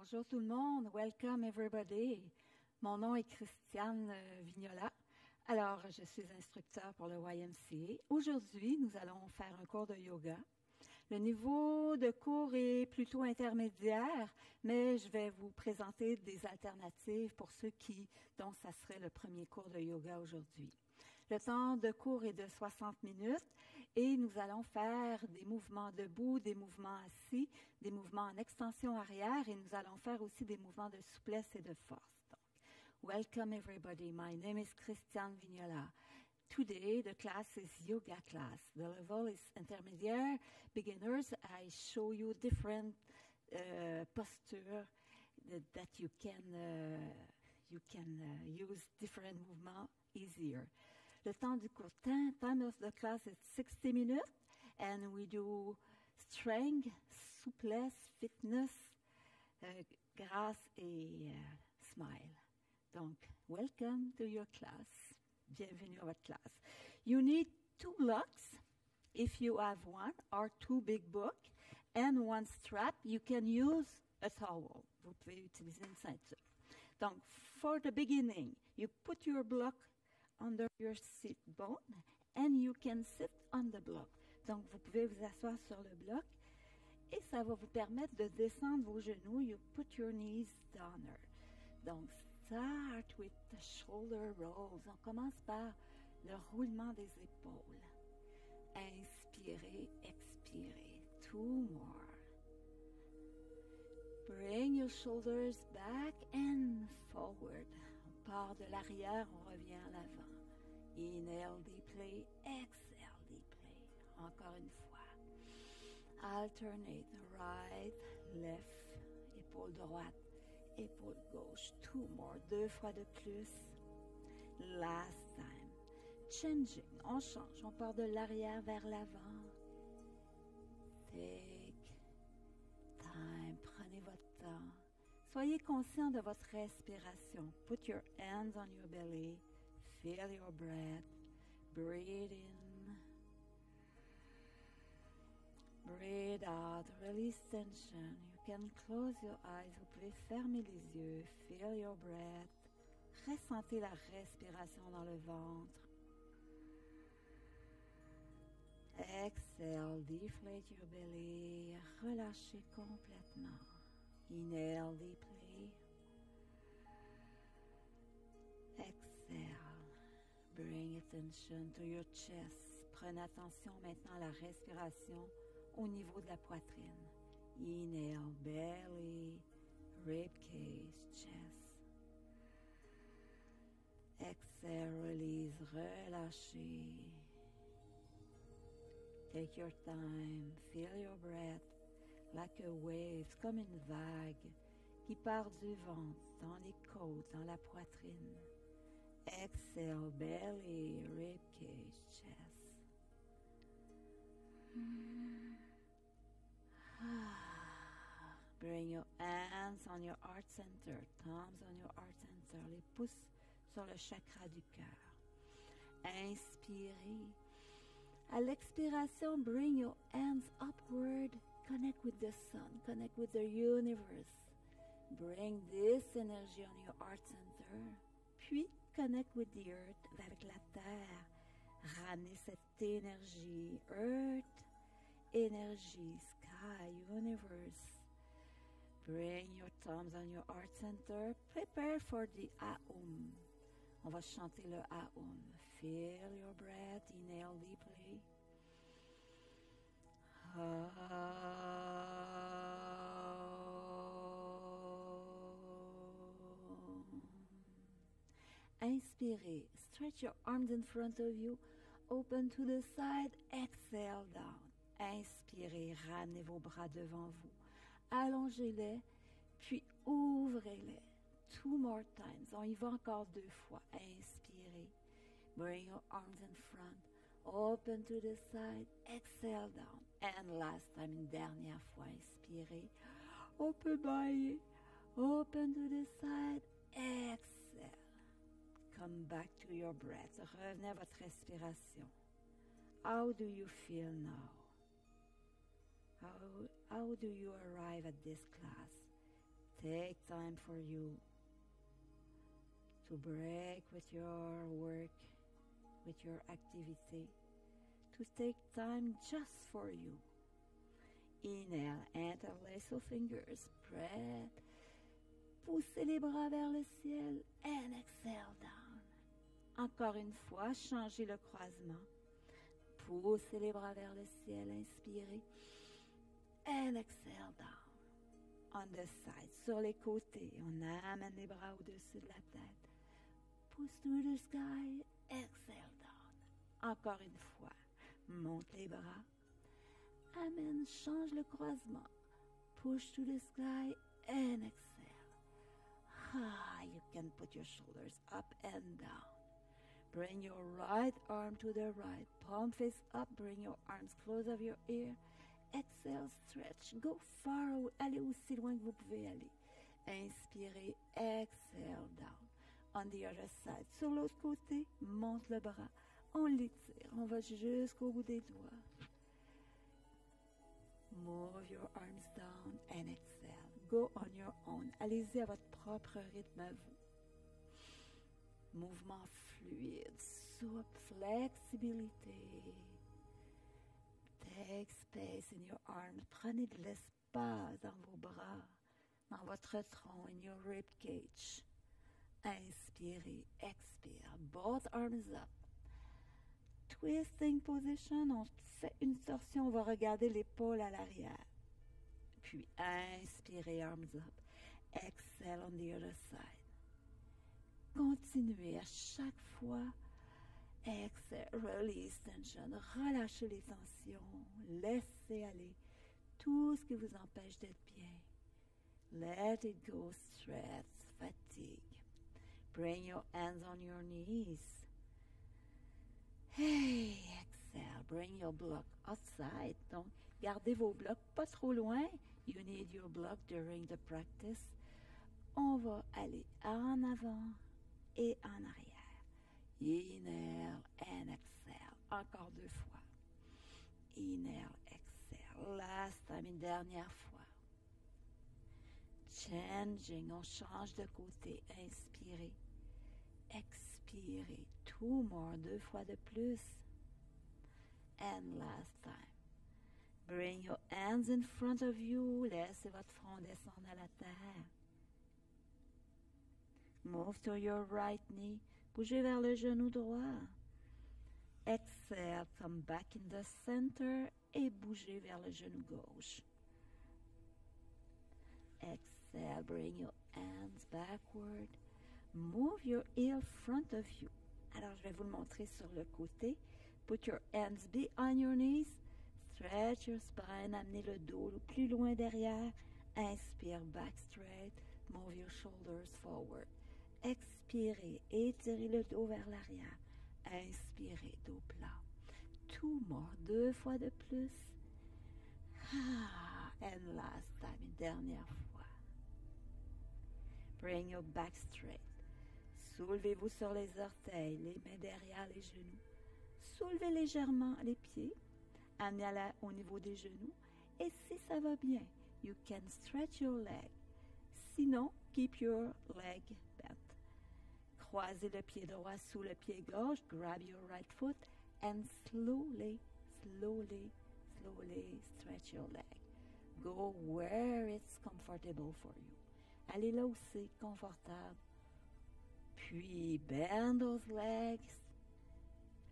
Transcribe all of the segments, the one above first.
Bonjour tout le monde. Welcome everybody. Mon nom est Christiane Vignola. Alors, je suis instructeur pour le YMCA. Aujourd'hui, nous allons faire un cours de yoga. Le niveau de cours est plutôt intermédiaire, mais je vais vous présenter des alternatives pour ceux dont ça serait le premier cours de yoga aujourd'hui. Le temps de cours est de 60 minutes et nous allons faire des mouvements debout, des mouvements assis, des mouvements en extension arrière et nous allons faire aussi des mouvements de souplesse et de force. Donc, welcome everybody. My name is Christiane Vignola. Today the class is yoga class. The level is intermediate, beginners. I show you different posture that you can use different movements easier. Le temps du cours, time of the class is 60 minutes, and we do strength, souplesse, fitness, grâce et smile. Donc, welcome to your class. Bienvenue à votre classe. You need 2 blocks, if you have one, or 2 big books, and 1 strap. You can use a towel. Vous pouvez utiliser une ceinture. Donc, for the beginning, you put your block under your seat bone, and you can sit on the block. Donc, vous pouvez vous asseoir sur le bloc, et ça va vous permettre de descendre vos genoux. You put your knees down. Donc, start with the shoulder rolls. On commence par le roulement des épaules. Inspirez, expirez. 2 more. Bring your shoulders back and forward. On part de l'arrière, on revient à l'avant. Inhale deeply, exhale deeply. Encore une fois. Alternate right, left, épaule droite, épaule gauche. 2 more, 2 fois de plus. Last time. Changing, on change, on part de l'arrière vers l'avant. Take time, prenez votre temps. Soyez conscient de votre respiration. Put your hands on your belly. Feel your breath. Breathe in. Breathe out. Release tension. You can close your eyes. Vous pouvez fermer les yeux. Feel your breath. Ressentez la respiration dans le ventre. Exhale. Deflate your belly. Relâchez complètement. Inhale deeply. Exhale. Bring attention to your chest. Prenez attention maintenant à la respiration au niveau de la poitrine. Inhale, belly, rib cage, chest. Exhale, release, relâchez. Take your time, feel your breath. Like a wave, comme une vague qui part du ventre, dans les côtes, dans la poitrine. Exhale, belly, rib cage, chest. Bring your hands on your heart center, thumbs on your heart center, les pouces sur le chakra du cœur. Inspirez. À l'expiration, bring your hands upward. Connect with the sun, connect with the universe. Bring this energy on your heart center. Puis, connect with the earth, avec la terre. Ramenez cette énergie, earth, énergie, sky, universe. Bring your thumbs on your heart center. Prepare for the Aum. On va chanter le Aum. Feel your breath, inhale deeply. Inspirez. Stretch your arms in front of you. Open to the side. Exhale down. Inspirez. Ramenez vos bras devant vous. Allongez-les. Puis ouvrez-les. 2 more times. On y va encore 2 fois. Inspirez. Bring your arms in front. Open to the side. Exhale down. And last time, une dernière fois. Inspirez. Open by. Open to the side. Exhale. Come back to your breath. Revenez à votre respiration. How do you feel now? How do you arrive at this class? Take time for you to break with your work, with your activity, to take time just for you. Inhale, interlace your fingers, spread. Poussez les bras vers le ciel and exhale down. Encore une fois, changez le croisement. Poussez les bras vers le ciel, inspirez. And exhale down. On the side, sur les côtés, on amène les bras au-dessus de la tête. Push through the sky, exhale down. Encore une fois, monte les bras. Amène, change le croisement. Push to the sky and exhale. You can put your shoulders up and down. Bring your right arm to the right. Palm face up. Bring your arms close of your ear. Exhale, stretch. Go far away. Allez aussi loin que vous pouvez aller. Inspirez, exhale down. On the other side. Sur l'autre côté, monte le bras. On l'étire. On va jusqu'au bout des doigts. Move your arms down and exhale. Go on your own. Allez-y à votre propre rythme à vous. Mouvement fluide, souple, flexibilité. Take space in your arms. Prenez de l'espace dans vos bras, dans votre tronc, in your rib cage. Inspirez, expire. Both arms up. Twisting position. On fait une torsion. On va regarder l'épaule à l'arrière. Puis inspirez, arms up. Exhale on the other side. Continuez à chaque fois. Exhale, release tension. Relâchez les tensions. Laissez aller tout ce qui vous empêche d'être bien. Let it go, stress, fatigue. Bring your hands on your knees. Hey, exhale. Bring your block outside. Donc, gardez vos blocs pas trop loin. You need your block during the practice. On va aller en avant et en arrière. Inhale and exhale. Encore 2 fois. Inhale, exhale. Last time, une dernière fois. Changing, on change de côté. Inspirez. Expirez. 2 more, 2 fois de plus. And last time. Bring your hands in front of you. Laissez votre front descendre à la terre. Move to your right knee. Bougez vers le genou droit. Exhale, come back in the center et bougez vers le genou gauche. Exhale, bring your hands backward. Move your heel front of you. Alors, je vais vous le montrer sur le côté. Put your hands behind your knees. Stretch your spine. Amenez le dos le plus loin derrière. Inspire, back straight. Move your shoulders forward. Expirez, étirez le dos vers l'arrière. Inspirez, dos plat. 2 more, 2 fois de plus. And last time, une dernière fois. Bring your back straight. Soulevez-vous sur les orteils, les mains derrière les genoux. Soulevez légèrement les pieds. Amenez au niveau des genoux. Et si ça va bien, you can stretch your leg. Sinon, keep your leg bent. Croisez le pied droit sous le pied gauche. Grab your right foot and slowly, slowly, slowly stretch your leg. Go where it's comfortable for you. Allez là où c'est confortable. Puis bend those legs.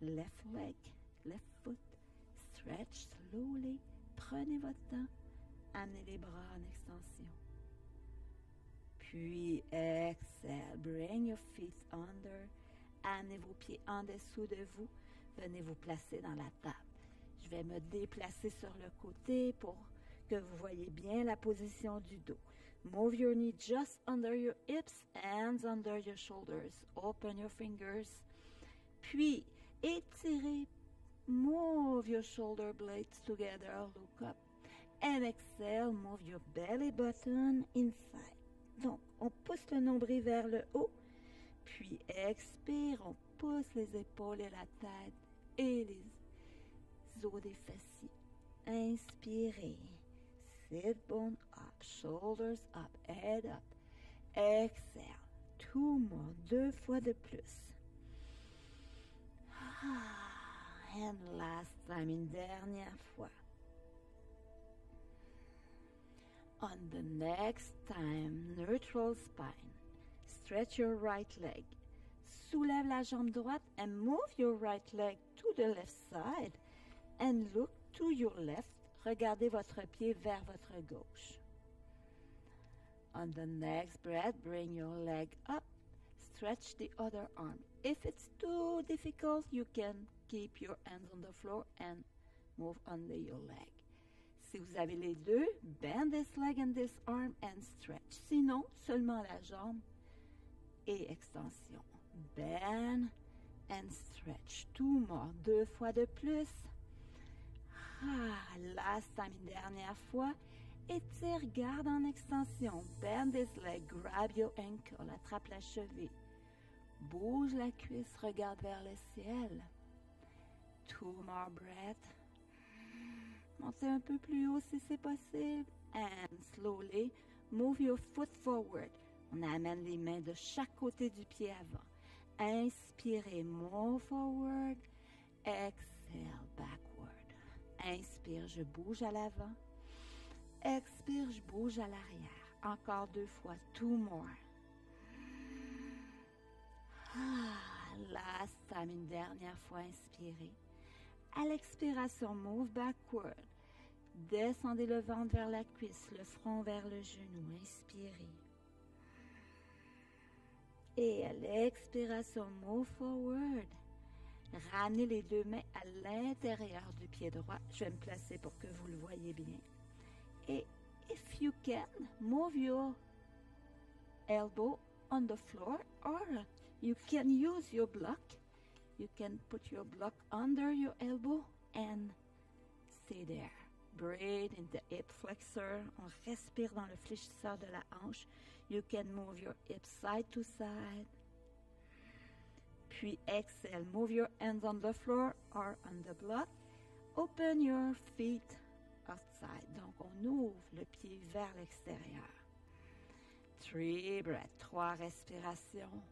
Left leg, left foot. Stretch slowly. Prenez votre temps. Amenez les bras en extension. Puis exhale, bring your feet under. Amenez vos pieds en dessous de vous. Venez vous placer dans la table. Je vais me déplacer sur le côté pour que vous voyez bien la position du dos. Move your knee just under your hips, hands under your shoulders. Open your fingers. Puis étirez. Move your shoulder blades together. Look up. And exhale, move your belly button inside. Donc, on pousse le nombril vers le haut, puis expire, on pousse les épaules et la tête et les os des fessiers. Inspirez, sit bone up, shoulders up, head up. Exhale. 2 more, 2 fois de plus. And last time, une dernière fois. On the next time, neutral spine. Stretch your right leg. Soulève la jambe droite and move your right leg to the left side and look to your left. Regardez votre pied vers votre gauche. On the next breath, bring your leg up. Stretch the other arm. If it's too difficult, you can keep your hands on the floor and move under your leg. Si vous avez les deux, bend this leg and this arm and stretch. Sinon, seulement la jambe et extension. Bend and stretch. 2 more, 2 fois de plus. Last time, une dernière fois. Étire, garde en extension. Bend this leg, grab your ankle, attrape la cheville. Bouge la cuisse, regarde vers le ciel. 2 more breaths. Montez un peu plus haut si c'est possible. And slowly, move your foot forward. On amène les mains de chaque côté du pied avant. Inspirez, move forward. Exhale, backward. Inspire, je bouge à l'avant. Expire, je bouge à l'arrière. Encore 2 fois. 2 more. Last time, une dernière fois, inspirez. À l'expiration, move backward. Descendez le ventre vers la cuisse, le front vers le genou. Inspirez. Et à l'expiration, move forward. Ramenez les 2 mains à l'intérieur du pied droit. Je vais me placer pour que vous le voyez bien. Et if you can, move your elbow on the floor or you can use your block. You can put your block under your elbow and stay there. Breathe in the hip flexor. On respire dans le fléchisseur de la hanche. You can move your hips side to side. Puis exhale. Move your hands on the floor or on the block. Open your feet outside. Donc, on ouvre le pied vers l'extérieur. 3 breaths. 3 respirations.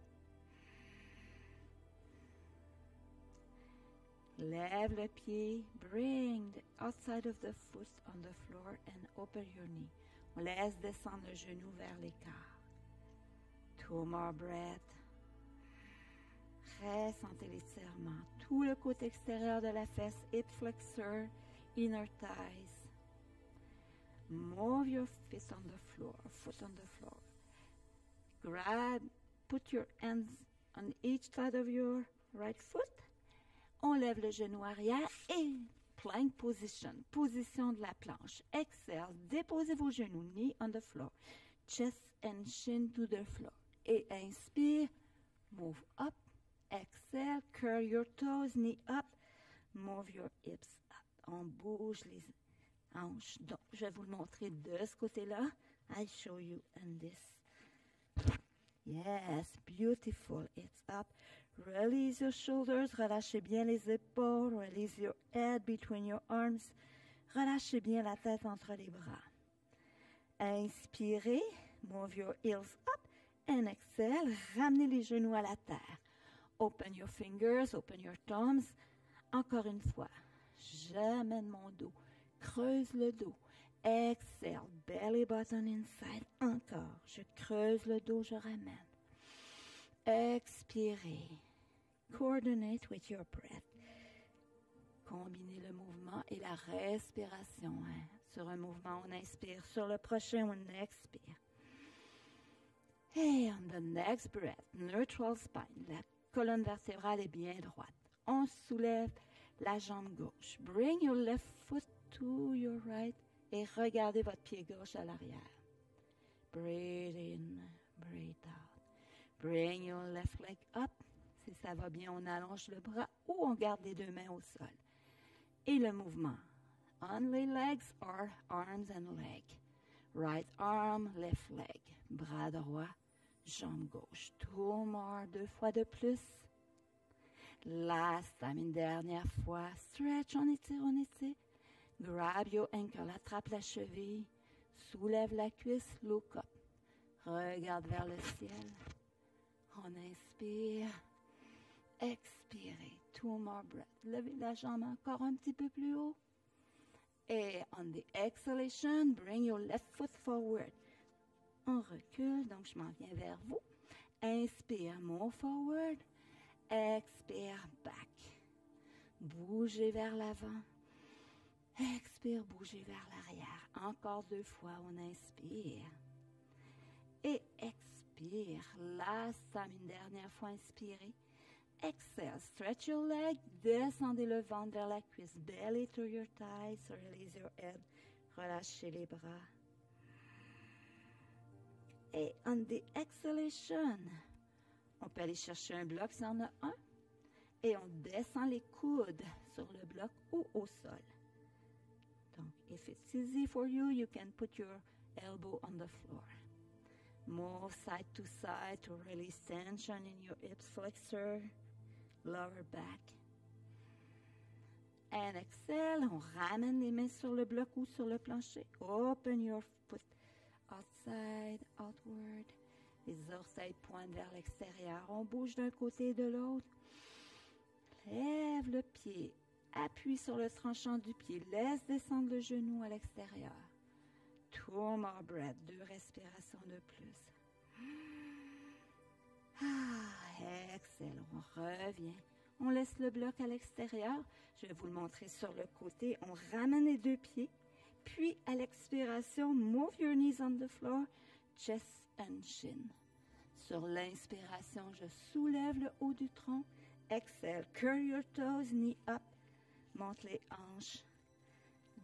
Lève le pied, bring the outside of the foot on the floor and open your knee. On laisse descendre le genou vers l'écart. 2 more breaths. Ressentez l'étirement. Tout le côté extérieur de la fesse, hip flexor, inner thighs. Move your feet on the floor, foot on the floor. Grab, put your hands on each side of your right foot. On lève le genou arrière et plank position, position de la planche. Exhale, déposez vos genoux, knee on the floor, chest and shin to the floor. Et inspire, move up, exhale, curl your toes, knee up, move your hips up. On bouge les hanches. Donc, je vais vous le montrer de ce côté-là. I show you in this. Yes, beautiful. It's up. Release your shoulders, relâchez bien les épaules, release your head between your arms, relâchez bien la tête entre les bras. Inspirez, move your heels up, and exhale, ramenez les genoux à la terre. Open your fingers, open your thumbs. Encore une fois, j'amène mon dos, creuse le dos. Exhale, belly button inside. Encore, je creuse le dos, je ramène. Expirez. Coordinate with your breath. Combinez le mouvement et la respiration. Sur un mouvement, on inspire. Sur le prochain, on expire. Et on the next breath, neutral spine. La colonne vertébrale est bien droite. On soulève la jambe gauche. Bring your left foot to your right et regardez votre pied gauche à l'arrière. Breathe in, breathe out. Bring your left leg up. Si ça va bien, on allonge le bras ou on garde les 2 mains au sol. Et le mouvement. Only legs or arms and leg. Right arm, left leg. Bras droit, jambe gauche. 2 more, 2 fois de plus. Last time, une dernière fois. Stretch, on étire, on étire. Grab your ankle, attrape la cheville. Soulève la cuisse, look up. Regarde vers le ciel. On inspire. Expirez. 2 more breaths. Levez la jambe encore un petit peu plus haut. Et on the exhalation, bring your left foot forward. On recule, donc je m'en viens vers vous. Inspire, move forward. Expire, back. Bougez vers l'avant. Expire, bougez vers l'arrière. Encore 2 fois, on inspire. Et expire. Last time, une dernière fois, inspirez. Exhale, stretch your leg. Descendez le ventre vers la cuisse. Belly to your thighs. Release your head. Relâchez les bras. Et on the exhalation, on peut aller chercher un bloc s'il y en a un. Et on descend les coudes sur le bloc ou au sol. Donc, if it's easy for you, you can put your elbow on the floor. Move side to side to release tension in your hips flexor, lower back. And exhale, on ramène les mains sur le bloc ou sur le plancher. Open your foot outside, outward. Les orteils pointent vers l'extérieur. On bouge d'un côté et de l'autre. Lève le pied. Appuie sur le tranchant du pied. Laisse descendre le genou à l'extérieur. 2 more breaths. 2 respirations de plus. Exhale. On revient. On laisse le bloc à l'extérieur. Je vais vous le montrer sur le côté. On ramène les 2 pieds. Puis, à l'expiration, move your knees on the floor, chest and shin. Sur l'inspiration, je soulève le haut du tronc. Exhale, curl your toes, knee up. Monte les hanches.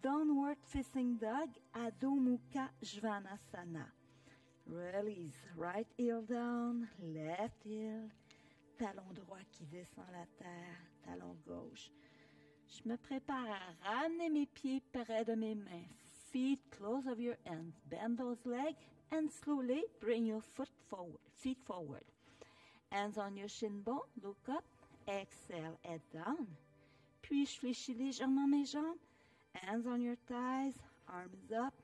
Downward facing dog, Adho Mukha Svanasana. Release, right heel down, left heel. Talon droit qui descend la terre, talon gauche. Je me prépare à ramener mes pieds près de mes mains. Feet close of your hands. Bend those legs and slowly bring your feet forward. Hands on your shin bone. Look up. Exhale, head down. Puis je fléchis légèrement mes jambes. Hands on your thighs. Arms up.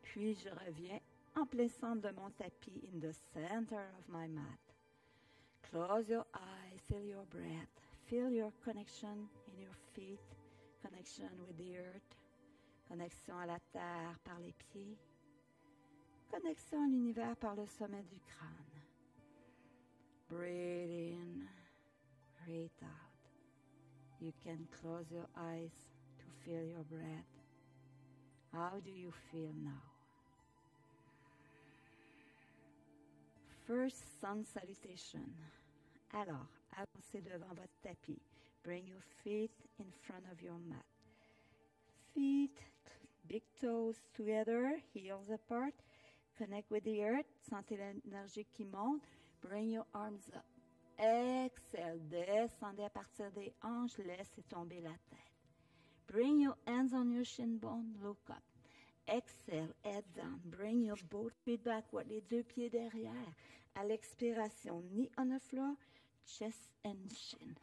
Puis je reviens en plein centre de mon tapis in the center of my mat. Close your eyes. Feel your breath. Feel your connection in your feet, connection with the earth, connexion à la terre par les pieds, connexion à l'univers par le sommet du crâne. Breathe in, breathe out. You can close your eyes to feel your breath. How do you feel now? First sun salutation. Alors, avancez devant votre tapis. Bring your feet in front of your mat. Feet, big toes together, heels apart. Connect with the earth. Sentez l'énergie qui monte. Bring your arms up. Exhale. Descendez à partir des hanches. Laissez tomber la tête. Bring your hands on your shin bone. Look up. Exhale. Head down. Bring your both feet backward. Les 2 pieds derrière. À l'expiration, knee on the floor. Chest and shin.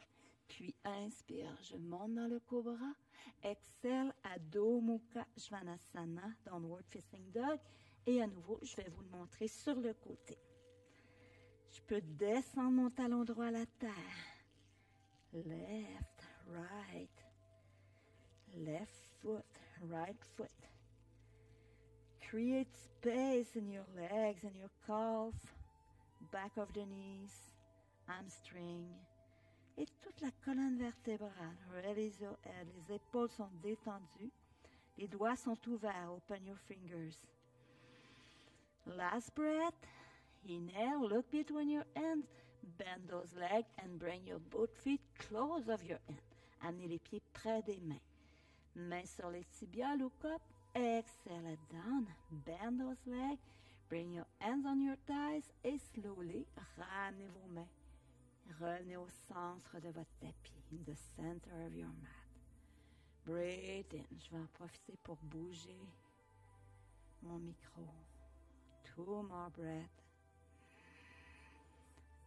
Puis inspire, je monte dans le cobra. Exhale, Adho Mukha Svanasana, downward facing dog. Et à nouveau, je vais vous le montrer sur le côté. Je peux descendre mon talon droit à la terre. Left, right. Left foot, right foot. Create space in your legs and your calf, back of the knees. Hamstring et toute la colonne vertébrale. Release your head. Les épaules sont détendues. Les doigts sont ouverts. Open your fingers. Last breath. Inhale. Look between your hands. Bend those legs and bring your both feet close of your hand. Amenez les pieds près des mains. Mains sur les tibias. Look up. Exhale it down. Bend those legs. Bring your hands on your thighs et slowly ramenez vos mains. Revenez au centre de votre tapis, in the center of your mat. Breathe in. Je vais en profiter pour bouger mon micro. 2 more breaths.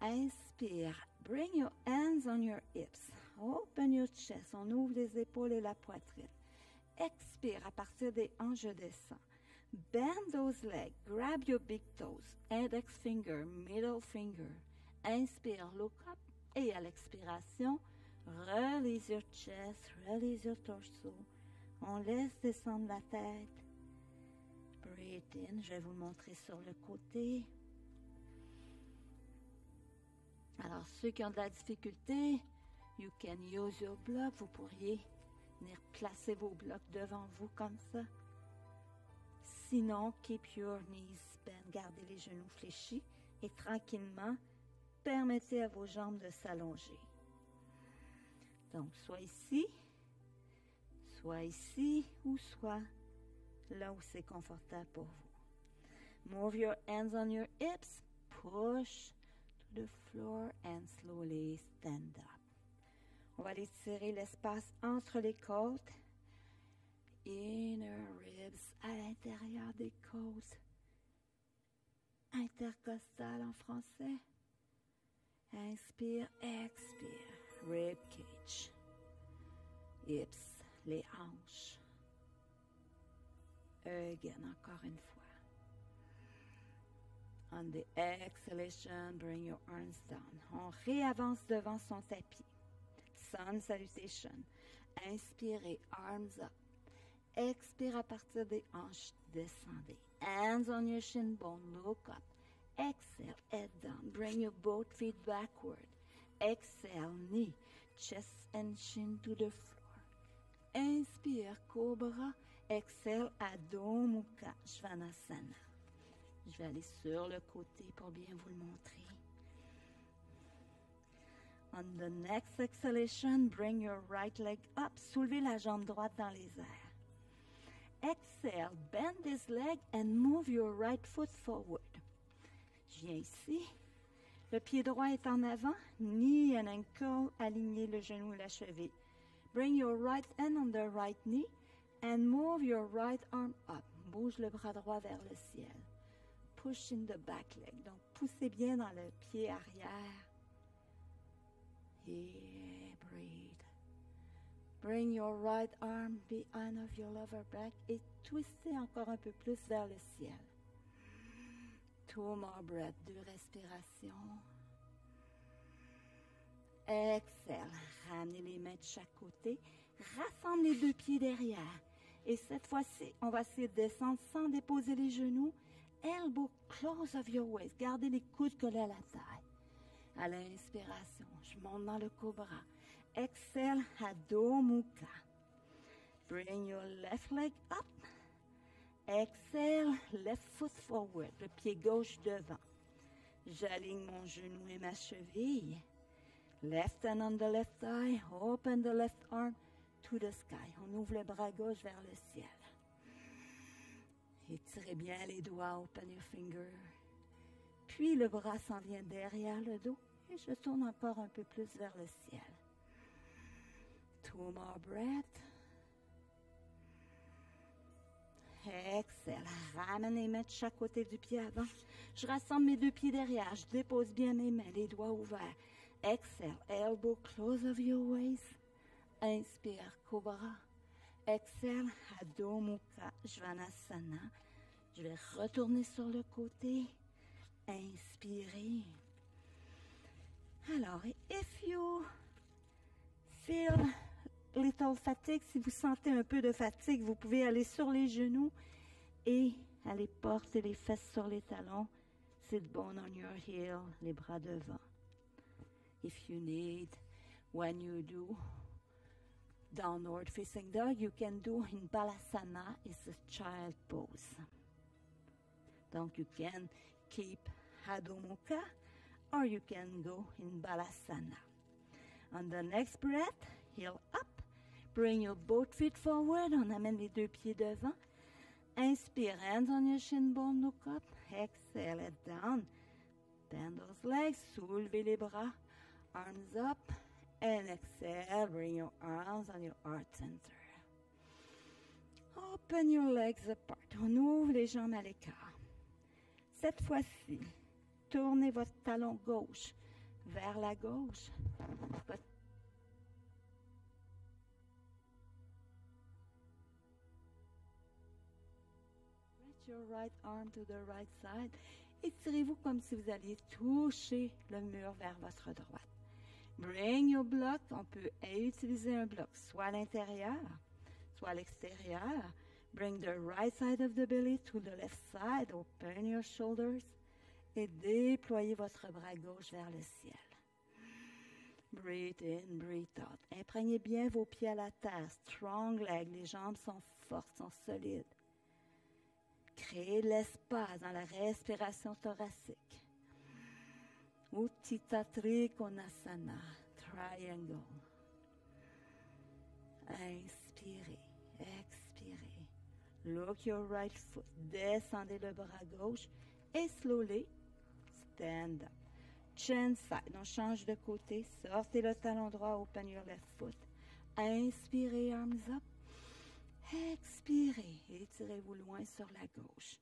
Inspire. Bring your hands on your hips. Open your chest. On ouvre les épaules et la poitrine. Expire. À partir des hanches, je descends. Bend those legs. Grab your big toes. Index finger, middle finger. Inspire, look up. Et à l'expiration, release your chest, release your torso. On laisse descendre la tête. Breathe in. Je vais vous le montrer sur le côté. Alors, ceux qui ont de la difficulté, you can use your block. Vous pourriez venir placer vos blocs devant vous comme ça. Sinon, keep your knees bent. Gardez les genoux fléchis et tranquillement, permettez à vos jambes de s'allonger. Donc, soit ici ou soit là où c'est confortable pour vous. Move your hands on your hips. Push to the floor and slowly stand up. On va aller tirer l'espace entre les côtes. Inner ribs à l'intérieur des côtes. Intercostal en français. Inspire, expire. Rib cage. Hips, les hanches. Again, encore une fois. On the exhalation, bring your arms down. On réavance devant son tapis. Sun salutation. Inspirez, arms up. Expire à partir des hanches, descendez. Hands on your shin bone, look up. Exhale, head down. Bring your both feet backward. Exhale, knee, chest and shin to the floor. Inspire, cobra. Exhale, Adho Mukha Svanasana. Je vais aller sur le côté pour bien vous le montrer. On the next exhalation, bring your right leg up. Soulevez la jambe droite dans les airs. Exhale, bend this leg and move your right foot forward. Je viens ici. Le pied droit est en avant. Knee and ankle, alignez le genou et la cheville. Bring your right hand on the right knee and move your right arm up. Bouge le bras droit vers le ciel. Push in the back leg. Donc, poussez bien dans le pied arrière. Here, breathe. Bring your right arm behind of your lower back et twistez encore un peu plus vers le ciel. 2 more breaths, 2 respirations. Exhale, ramenez les mains de chaque côté. Rassemble les 2 pieds derrière. Et cette fois-ci, on va essayer de descendre sans déposer les genoux. Elbow close of your waist. Gardez les coudes collés à la taille. À l'inspiration, je monte dans le cobra. Exhale, Adho Mukha. Bring your left leg up. Exhale, left foot forward. Le pied gauche devant. J'aligne mon genou et ma cheville. Left hand on the left thigh. Open the left arm to the sky. On ouvre le bras gauche vers le ciel. Étirez bien les doigts, open your finger. Puis le bras s'en vient derrière le dos et je tourne encore un peu plus vers le ciel. 2 more breaths. Exhale, ramène les mains de chaque côté du pied avant. Je rassemble mes 2 pieds derrière, je dépose bien mes mains, les doigts ouverts. Exhale, elbow close of your waist. Inspire, cobra. Exhale, Adho Mukha Svanasana. Je vais retourner sur le côté. Inspirez. Alors, if you feel little fatigue, si vous sentez un peu de fatigue, vous pouvez aller sur les genoux et aller porter les fesses sur les talons. Sit bone on your heel, les bras devant. If you need, when you do downward facing dog, you can do in Balasana, it's a child pose. Donc, you can keep Adho Mukha or you can go in Balasana. On the next breath, heel up. Bring your both feet forward. On amène les 2 pieds devant. Inspire, hands on your shin bone, look up. Exhale, head down. Bend those legs, soulevez les bras. Arms up. And exhale, bring your arms on your heart center. Open your legs apart. On ouvre les jambes à l'écart. Cette fois-ci, tournez votre talon gauche vers la gauche. Votre your right arm to the right side. Étirez-vous comme si vous alliez toucher le mur vers votre droite. Bring your block. On peut utiliser un bloc soit à l'intérieur, soit à l'extérieur. Bring the right side of the belly to the left side. Open your shoulders. Et déployez votre bras gauche vers le ciel. Breathe in, breathe out. Imprégnez bien vos pieds à la terre. Strong leg. Les jambes sont fortes, sont solides. Créez de l'espace dans la respiration thoracique. Utthita Trikonasana. Triangle. Inspirez, expirez. Look your right foot. Descendez le bras gauche et slowly stand up. Chin side. On change de côté. Sortez le talon droit. Open your left foot. Inspirez, arms up. Expirez. Étirez-vous loin sur la gauche.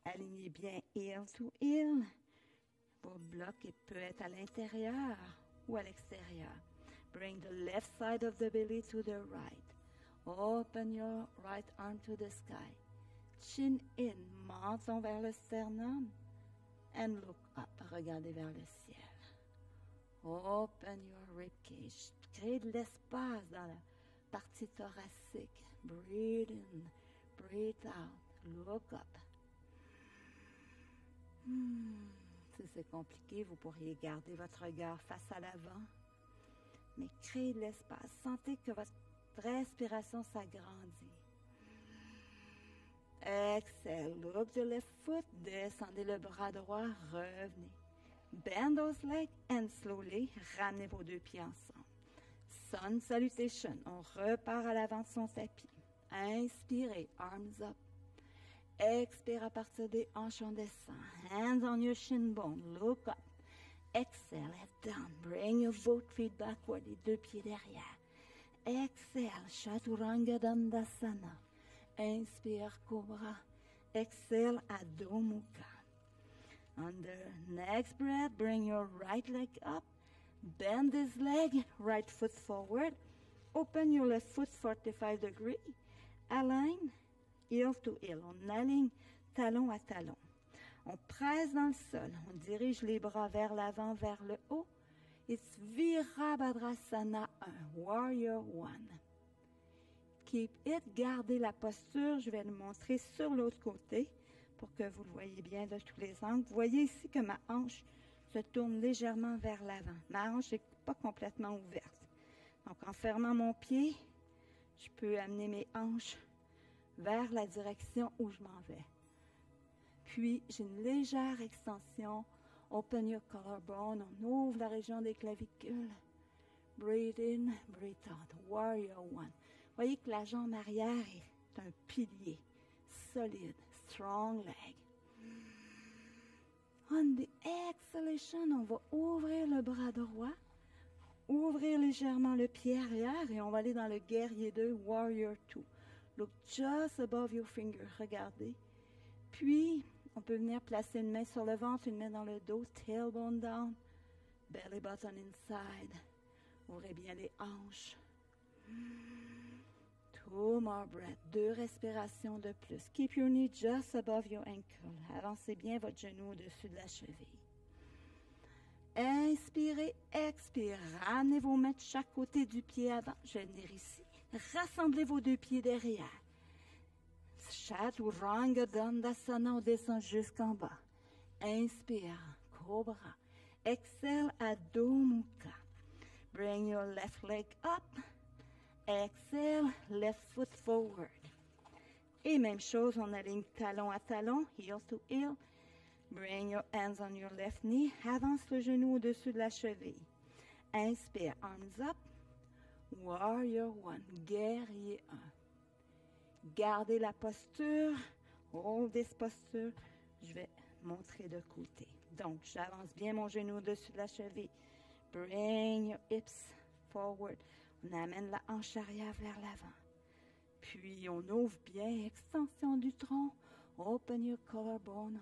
Alignez bien heel to heel. Vos blocs peuvent être à l'intérieur ou à l'extérieur. Bring the left side of the belly to the right. Open your right arm to the sky. Chin in. Menton vers le sternum. And look up. Regardez vers le ciel. Open your ribcage. Créez de l'espace dans la partie thoracique. Breathe in. Breathe out. Look up. Si c'est compliqué, vous pourriez garder votre regard face à l'avant. Mais créez de l'espace. Sentez que votre respiration s'agrandit. Exhale. Look the left foot. Descendez le bras droit. Revenez. Bend those legs and slowly ramenez vos deux pieds ensemble. Sun salutation. On repart à l'avant de son tapis. Inspirez. Arms up. Expire à partir des hanches, on descend. Hands on your shin bone. Look up. Exhale, head down. Bring your both feet backward. Les deux pieds derrière. Exhale. Chaturanga Dandasana. Inspire, Cobra. Exhale, Adho Mukha. On the next breath, bring your right leg up. Bend this leg. Right foot forward. Open your left foot 45 degrees. Align. Heel to heel. On aligne talon à talon. On presse dans le sol. On dirige les bras vers l'avant, vers le haut. It's Virabhadrasana 1. Warrior 1. Keep it. Gardez la posture. Je vais le montrer sur l'autre côté pour que vous le voyez bien de tous les angles. Vous voyez ici que ma hanche se tourne légèrement vers l'avant. Ma hanche n'est pas complètement ouverte. Donc, en fermant mon pied, je peux amener mes hanches vers la direction où je m'en vais. Puis, j'ai une légère extension. Open your collarbone. On ouvre la région des clavicules. Breathe in, breathe out. Warrior 1. Voyez que la jambe arrière est un pilier solide. Strong leg. On the exhalation, on va ouvrir le bras droit. Ouvrir légèrement le pied arrière et on va aller dans le guerrier 2, Warrior 2. Look just above your finger. Regardez. Puis, on peut venir placer une main sur le ventre, une main dans le dos. Tailbone down. Belly button inside. Ouvrez bien les hanches. 2 more breaths. 2 respirations de plus. Keep your knee just above your ankle. Avancez bien votre genou au-dessus de la cheville. Inspirez, expirez. Ramenez vos mains de chaque côté du pied avant. Je vais venir ici. Rassemblez vos deux pieds derrière. Chaturanga Dandasana, on descend jusqu'en bas. Inspire, Cobra. Exhale, Adho Mukha. Bring your left leg up. Exhale, left foot forward. Et même chose, on aligne talon à talon, heel to heel. Bring your hands on your left knee. Avance le genou au-dessus de la cheville. Inspire, arms up. Warrior 1, guerrier 1. Gardez la posture. Hold this posture. Je vais montrer de côté. Donc, j'avance bien mon genou au-dessus de la cheville. Bring your hips forward. On amène la hanche arrière vers l'avant. Puis, on ouvre bien. Extension du tronc. Open your collarbone.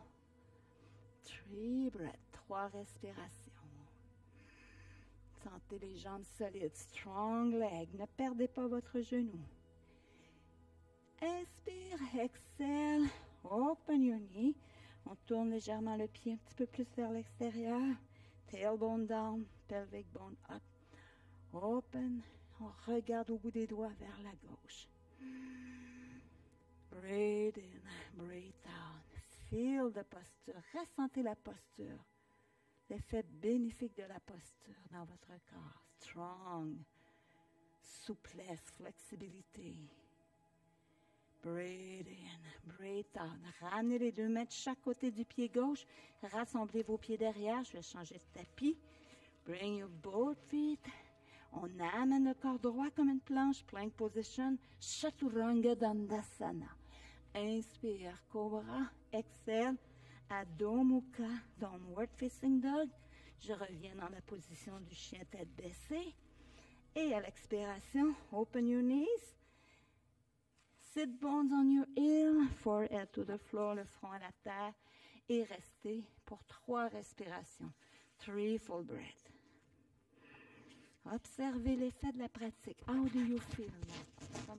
3 breaths. 3 respirations. Sentez les jambes solides. Strong leg. Ne perdez pas votre genou. Inspire, exhale. Open your knee. On tourne légèrement le pied un petit peu plus vers l'extérieur. Tailbone down, pelvic bone up. Open. On regarde au bout des doigts vers la gauche. Breathe in, breathe out. Feel the posture. Ressentez la posture. L'effet bénéfique de la posture dans votre corps. Strong. Souplesse, flexibilité. Breathe in, breathe out. Ramenez les 2 mains de chaque côté du pied gauche. Rassemblez vos pieds derrière. Je vais changer de tapis. Bring your both feet. On amène le corps droit comme une planche. Plank position. Chaturanga Dandasana. Inspire, cobra. Exhale. Adho Mukha, Downward Facing Dog. Je reviens dans la position du chien tête baissée. Et à l'expiration, open your knees. Sit bones on your heel, forehead to the floor, le front à la terre. Et restez pour 3 respirations. 3 full breaths. Observez l'effet de la pratique. How do you feel now?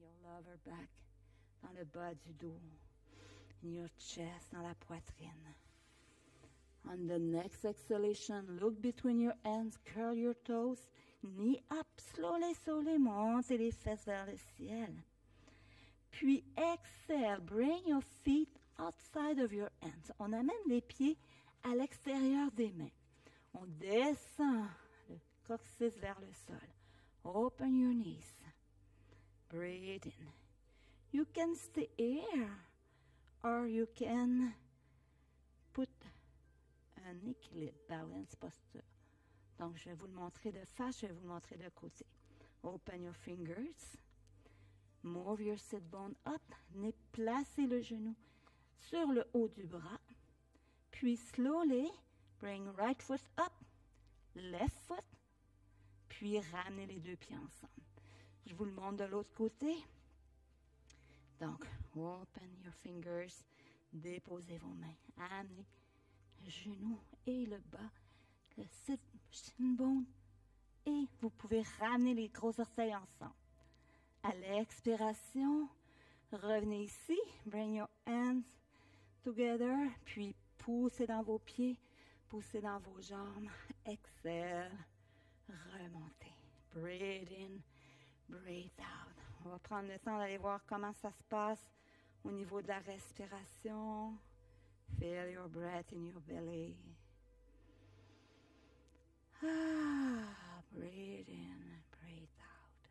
Your lower back, dans le bas du dos. In your chest, dans la poitrine. On the next exhalation, look between your hands, curl your toes, knee up, slowly, montez les fesses vers le ciel. Puis exhale, bring your feet outside of your hands. On amène les pieds à l'extérieur des mains. On descend le coccyx vers le sol. Open your knees. Breathe in. You can stay here or you can put un équilibre, balance posture. Donc, je vais vous le montrer de face, je vais vous le montrer de côté. Open your fingers. Move your sit bone up. Placez le genou sur le haut du bras. Puis, slowly, bring right foot up, left foot. Puis, ramenez les 2 pieds ensemble. Je vous le montre de l'autre côté. Donc, open your fingers. Déposez vos mains. Amenez le genou et le bas, le sit bone. Et vous pouvez ramener les gros orteils ensemble. À l'expiration, revenez ici. Bring your hands together. Puis, poussez dans vos pieds. Poussez dans vos jambes. Exhale. Remontez. Breathe in. Breathe out. On va prendre le temps d'aller voir comment ça se passe au niveau de la respiration. Feel your breath in your belly. Breathe in, breathe out.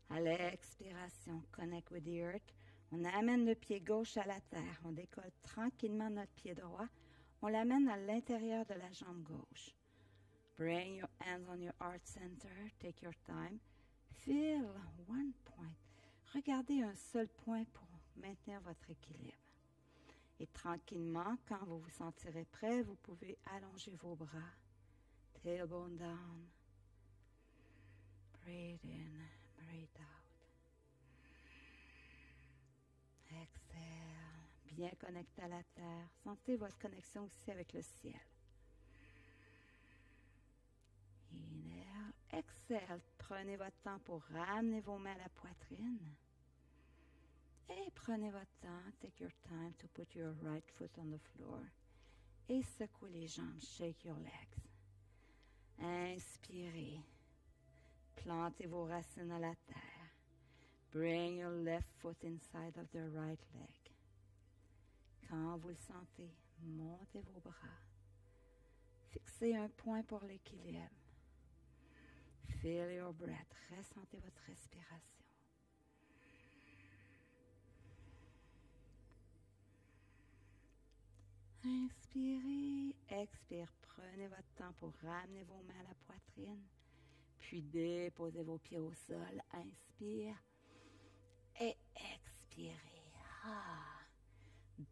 À l'expiration, connect with the earth. On amène le pied gauche à la terre. On décolle tranquillement notre pied droit. On l'amène à l'intérieur de la jambe gauche. Bring your hands on your heart center. Take your time. Feel one point. Regardez un seul point pour maintenir votre équilibre. Et tranquillement, quand vous vous sentirez prêt, vous pouvez allonger vos bras. Tailbone down. Breathe in, breathe out. Exhale. Bien connecté à la terre. Sentez votre connexion aussi avec le ciel. Inhale. Exhale. Prenez votre temps pour ramener vos mains à la poitrine. Et prenez votre temps. Take your time to put your right foot on the floor. Et secouez les jambes. Shake your legs. Inspirez. Plantez vos racines à la terre. Bring your left foot inside of the right leg. Quand vous le sentez, montez vos bras. Fixez un point pour l'équilibre. Feel your breath. Ressentez votre respiration. Inspirez, expire. Prenez votre temps pour ramener vos mains à la poitrine. Puis déposez vos pieds au sol. Inspire et expirez.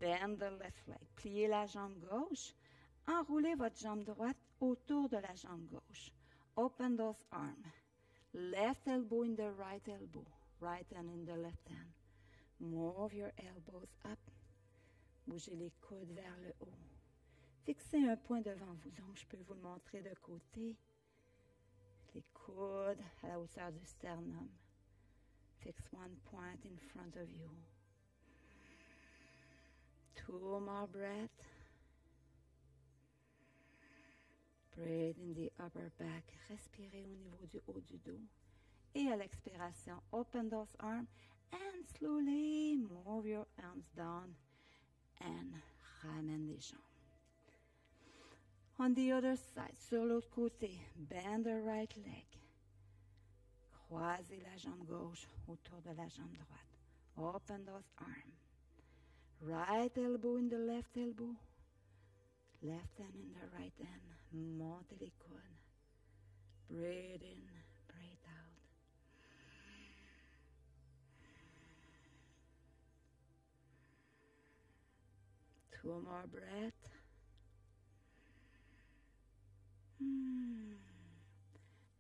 Bend the left leg. Pliez la jambe gauche. Enroulez votre jambe droite autour de la jambe gauche. Open those arms. Left elbow in the right elbow. Right hand in the left hand. Move your elbows up. Bougez les coudes vers le haut. Fixez un point devant vous, donc je peux vous le montrer de côté. Les coudes à la hauteur du sternum. Fix one point in front of you. 2 more breaths. Breathe in the upper back. Respirez au niveau du haut du dos. Et à l'expiration, open those arms and slowly move your arms down and ramène les jambes. On the other side, sur l'autre côté, bend the right leg. Croisez la jambe gauche autour de la jambe droite. Open those arms. Right elbow in the left elbow. Left hand in the right hand. Montez les coudes. Breathe in, breathe out. Two more breaths.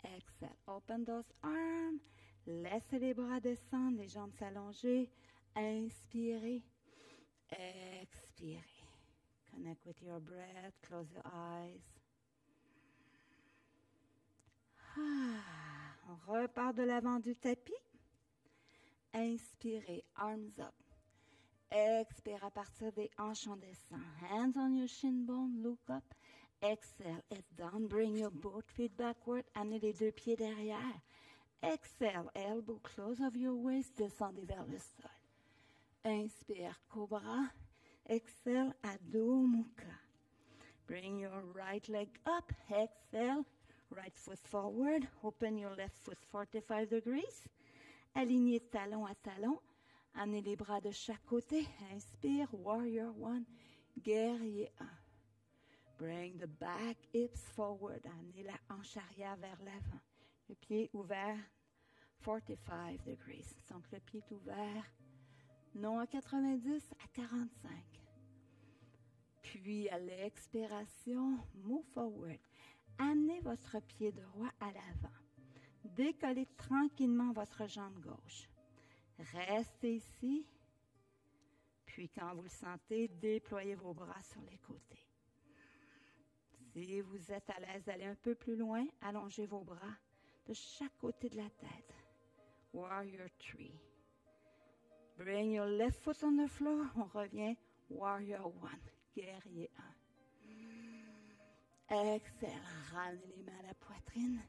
Exhale. Open those arms. Laissez les bras descendre, les jambes s'allonger. Inspirez. Expirez. Connect with your breath. Close your eyes. On repart de l'avant du tapis. Inspirez. Arms up. Expire à partir des hanches, on descend. Hands on your shin bone. Look up. Exhale, head down, bring your both feet backward, amenez les deux pieds derrière. Exhale, elbow close of your waist, descendez vers le sol. Inspire, cobra. Exhale, Adho Mukha. Bring your right leg up. Exhale, right foot forward. Open your left foot 45 degrees. Alignez talon à talon. Amenez les bras de chaque côté. Inspire, warrior one, guerrier 1. Bring the back hips forward. Amenez la hanche arrière vers l'avant. Le pied ouvert, 45 degrees. Donc, le pied est ouvert, non à 90, à 45. Puis, à l'expiration, move forward. Amenez votre pied droit à l'avant. Décollez tranquillement votre jambe gauche. Restez ici. Puis, quand vous le sentez, déployez vos bras sur les côtés. Si vous êtes à l'aise d'aller un peu plus loin, allongez vos bras de chaque côté de la tête. Warrior 3. Bring your left foot on the floor. On revient. Warrior 1. Guerrier 1. Exhale. Ramenez les mains à la poitrine.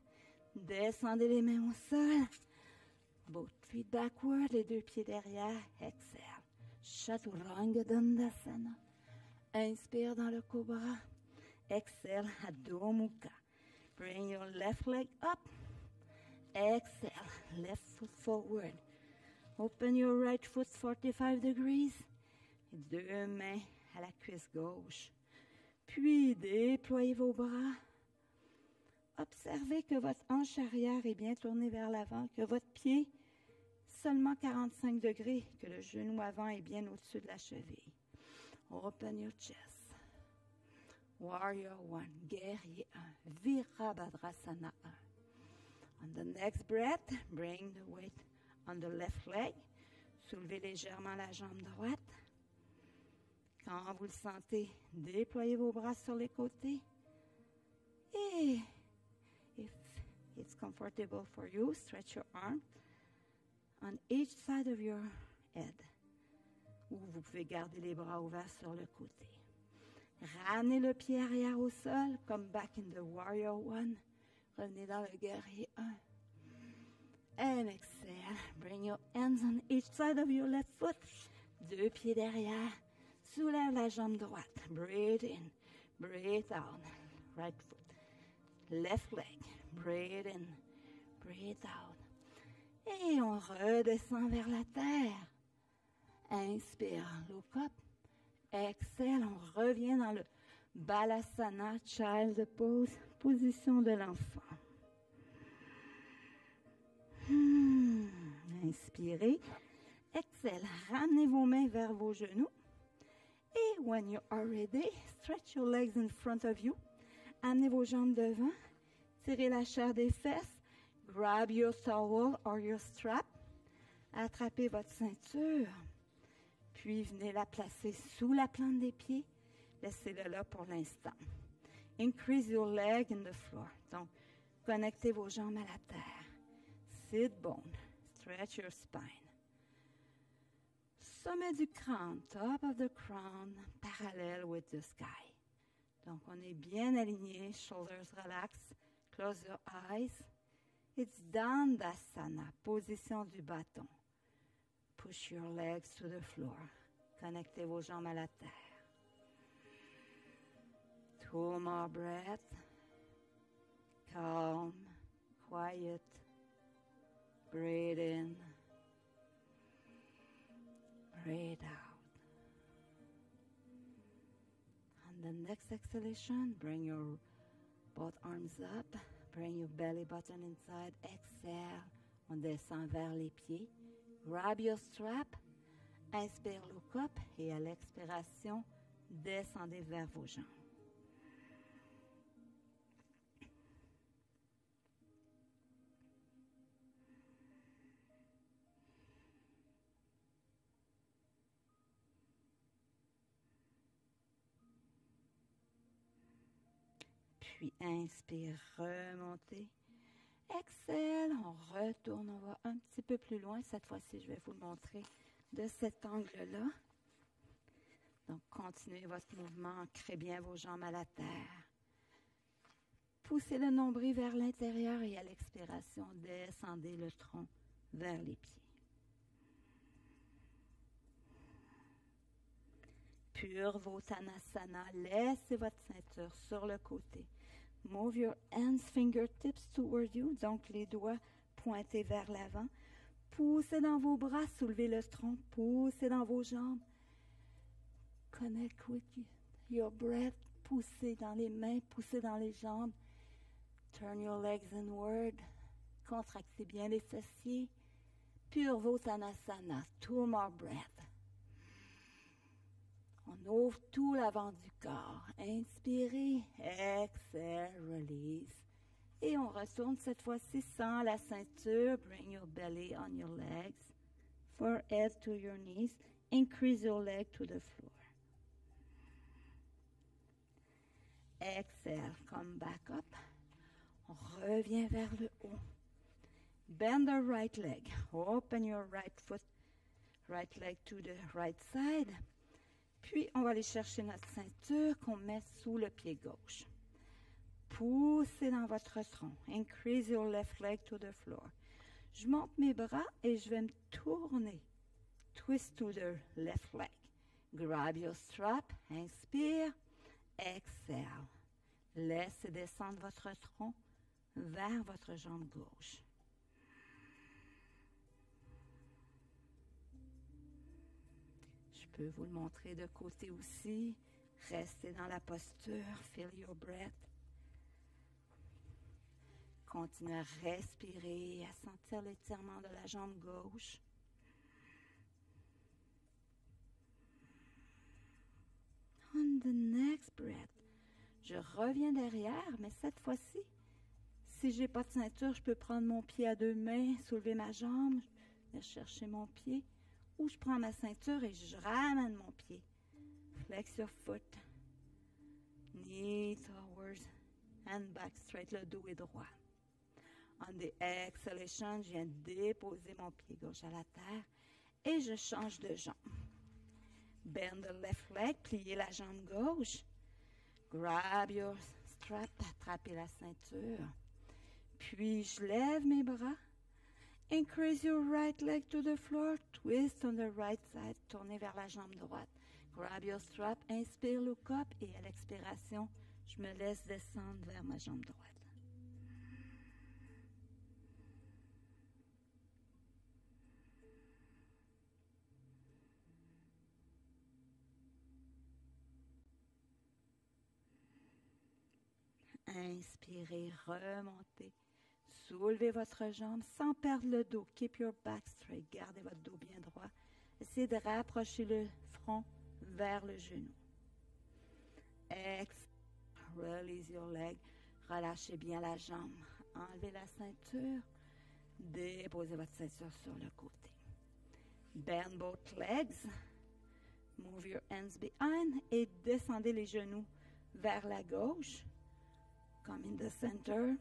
Descendez les mains au sol. Both feet backward. Les deux pieds derrière. Exhale. Chaturanga Dandasana. Inspire dans le cobra. Exhale, Adho Mukha. Bring your left leg up. Exhale, left foot forward. Open your right foot 45 degrees. Deux mains à la cuisse gauche. Puis, déployez vos bras. Observez que votre hanche arrière est bien tournée vers l'avant, que votre pied, seulement 45 degrés, que le genou avant est bien au-dessus de la cheville. Open your chest. Warrior 1, Guerrier 1, Virabhadrasana 1. On the next breath, bring the weight on the left leg. Soulevez légèrement la jambe droite. Quand vous le sentez, déployez vos bras sur les côtés. Et, if it's comfortable for you, stretch your arm on each side of your head. Ou vous pouvez garder les bras ouverts sur le côté. Ramenez le pied arrière au sol, come back in the warrior 1. Revenez dans le guerrier 1. And exhale, bring your hands on each side of your left foot. Deux pieds derrière. Soulève la jambe droite. Breathe in, breathe out. Right foot. Left leg. Breathe in, breathe out. Et on redescend vers la terre. Inspire, look up. Exhale, on revient dans le Balasana, Child Pose, position de l'enfant. Inspirez. Exhale, ramenez vos mains vers vos genoux. Et when you are ready, stretch your legs in front of you. Amenez vos jambes devant. Tirez la chair des fesses. Grab your towel or your strap. Attrapez votre ceinture. Puis venez la placer sous la plante des pieds. laissez-le là pour l'instant. Increase your leg in the floor. Donc, connectez vos jambes à la terre. Sit bone. Stretch your spine. Sommet du crâne, top of the crown, parallel with the sky. Donc, on est bien aligné, shoulders relax, close your eyes. It's Dandasana, position du bâton. Push your legs to the floor. Connectez vos jambes à la terre. 2 more breaths. Calm, quiet. Breathe in. Breathe out. On the next exhalation, bring your both arms up. Bring your belly button inside. Exhale. On descend vers les pieds. Grab your strap. Inspire, look up. Et à l'expiration, descendez vers vos jambes. Puis inspire, remontez. Exhale, on retourne, on va un petit peu plus loin. Cette fois-ci, je vais vous le montrer de cet angle-là. Donc, continuez votre mouvement, ancrez bien vos jambes à la terre. Poussez le nombril vers l'intérieur et à l'expiration, descendez le tronc vers les pieds. Pure Vottanasana, laissez votre ceinture sur le côté. Move your hands, fingertips toward you, donc les doigts pointés vers l'avant. Poussez dans vos bras, soulevez le tronc, poussez dans vos jambes. Connect with your breath, poussez dans les mains, poussez dans les jambes. Turn your legs inward, contractez bien les fessiers. Pure Vottanasana, 2 more breaths. On ouvre tout l'avant du corps. Inspirez, exhale, release. Et on retourne cette fois-ci sans la ceinture. Bring your belly on your legs. Forehead to your knees. Increase your leg to the floor. Exhale, come back up. On revient vers le haut. Bend the right leg. Open your right foot, right leg to the right side. Puis, on va aller chercher notre ceinture qu'on met sous le pied gauche. Poussez dans votre tronc. Increase your left leg to the floor. Je monte mes bras et je vais me tourner. Twist to the left leg. Grab your strap. Inspire. Exhale. Laissez descendre votre tronc vers votre jambe gauche. Je peux vous le montrer de côté aussi. Restez dans la posture. Feel your breath. Continuez à respirer, à sentir l'étirement de la jambe gauche. On the next breath, je reviens derrière, mais cette fois-ci, si je n'ai pas de ceinture, je peux prendre mon pied à 2 mains, soulever ma jambe, venir chercher mon pied. Ou je prends ma ceinture et je ramène mon pied. Flex your foot. Knee towards and back straight. Le dos est droit. On the exhalation, je viens déposer mon pied gauche à la terre et je change de jambe. Bend the left leg, pliez la jambe gauche. Grab your strap, attrapez la ceinture. Puis je lève mes bras. Increase your right leg to the floor. Twist on the right side. Tournez vers la jambe droite. Grab your strap. Inspire, look up. Et à l'expiration, je me laisse descendre vers ma jambe droite. Inspirez, remontez. Soulevez votre jambe sans perdre le dos. Keep your back straight. Gardez votre dos bien droit. Essayez de rapprocher le front vers le genou. Exhale. Release your leg. Relâchez bien la jambe. Enlevez la ceinture. Déposez votre ceinture sur le côté. Bend both legs. Move your hands behind et descendez les genoux vers la gauche, comme in the center,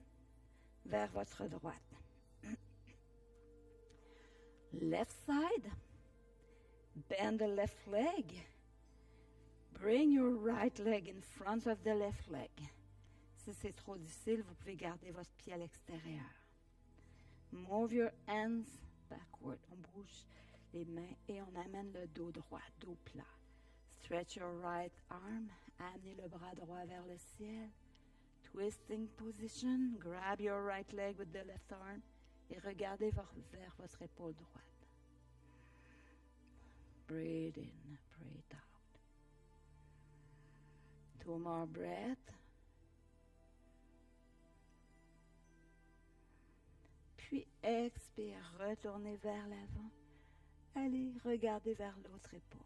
vers votre droite. Left side, bend the left leg. Bring your right leg in front of the left leg. Si c'est trop difficile, vous pouvez garder votre pied à l'extérieur. Move your hands backward. On bouge les mains et on amène le dos droit, dos plat. Stretch your right arm. Amenez le bras droit vers le ciel. Twisting position. Grab your right leg with the left arm et regardez vers votre épaule droite. Breathe in, breathe out. 2 more breaths. Puis expire, retournez vers l'avant. Allez, regardez vers l'autre épaule.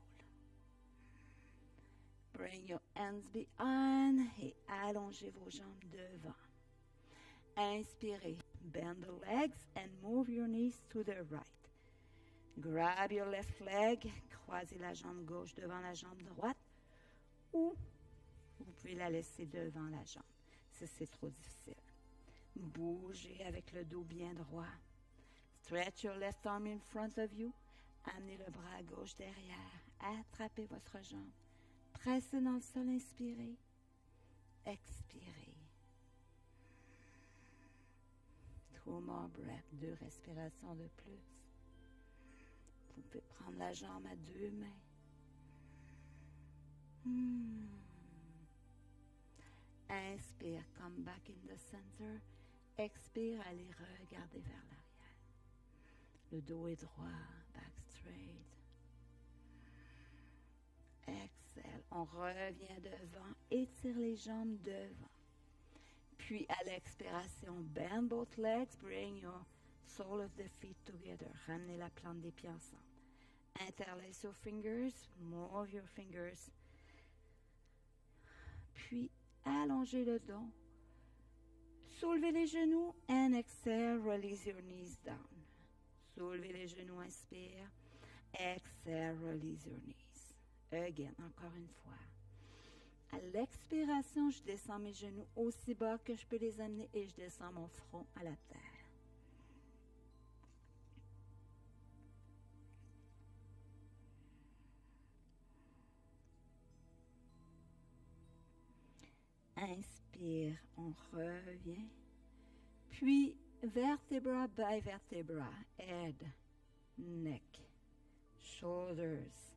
Bring your hands behind et allongez vos jambes devant. Inspirez, bend the legs and move your knees to the right. Grab your left leg, croisez la jambe gauche devant la jambe droite ou vous pouvez la laisser devant la jambe si c'est trop difficile. Bougez avec le dos bien droit. Stretch your left arm in front of you. Amenez le bras gauche derrière. Attrapez votre jambe. Pressez dans le sol, inspirez. Expirez. 2 more breaths, 2 respirations de plus. Vous pouvez prendre la jambe à 2 mains. Inspire, come back in the center. Expire, allez regarder vers l'arrière. Le dos est droit, back straight. Exhale, on revient devant, étire les jambes devant. Puis à l'expiration, bend both legs, bring your sole of the feet together. Ramenez la plante des pieds ensemble. Interlace your fingers, move your fingers. Puis allongez le dos. Soulevez les genoux and exhale, release your knees down. Soulevez les genoux, inspire. Exhale, release your knees. Again, encore une fois. À l'expiration, je descends mes genoux aussi bas que je peux les amener et je descends mon front à la terre. Inspire, on revient. Puis, vertebra by vertebra, head, neck, shoulders,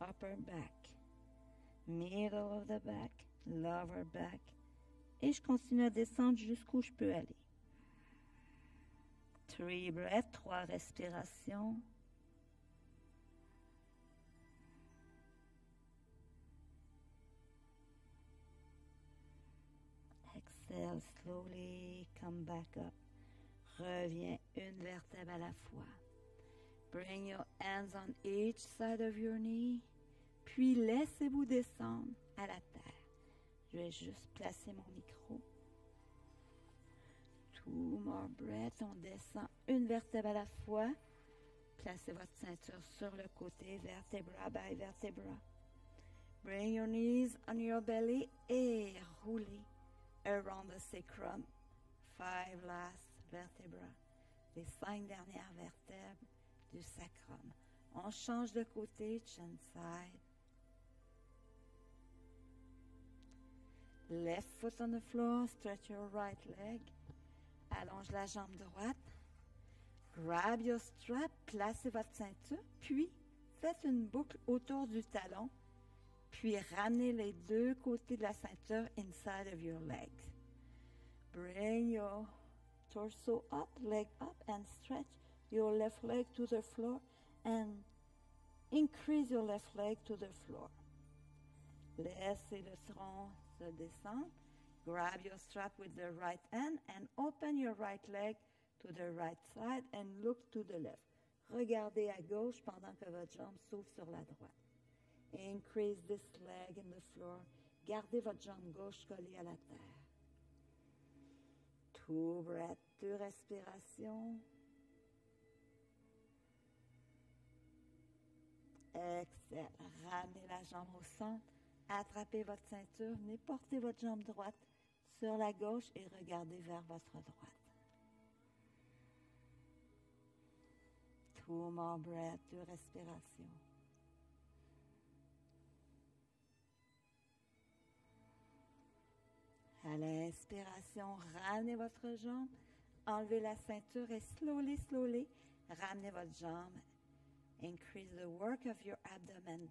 upper back, middle of the back, lower back. Et je continue à descendre jusqu'où je peux aller. 3 breaths, 3 respirations. Exhale slowly, come back up. Reviens une vertèbre à la fois. Bring your hands on each side of your knee. Puis laissez-vous descendre à la terre. Je vais juste placer mon micro. 2 more breaths. On descend une vertèbre à la fois. Placez votre ceinture sur le côté, vertebra by vertebra. Bring your knees on your belly et roulez around the sacrum. 5 last vertebra. Les 5 dernières vertèbres du sacrum. On change de côté, chin side. Left foot on the floor, stretch your right leg. Allonge la jambe droite. Grab your strap, placez votre ceinture, puis faites une boucle autour du talon, puis ramenez les 2 côtés de la ceinture inside of your legs. Bring your torso up, leg up, and stretch your left leg to the floor and increase your left leg to the floor. Laissez le tronc se descendre. Grab your strap with the right hand and open your right leg to the right side and look to the left. Regardez à gauche pendant que votre jambe s'ouvre sur la droite. Increase this leg in the floor. Gardez votre jambe gauche collée à la terre. 2 breaths, 2 respirations. Excellent. Ramenez la jambe au centre. Attrapez votre ceinture. Venez porter votre jambe droite sur la gauche et regardez vers votre droite. 2 more breaths, 2 respirations. À l'inspiration, ramenez votre jambe, enlevez la ceinture et slowly, slowly, ramenez votre jambe. Increase the work of your abdomen.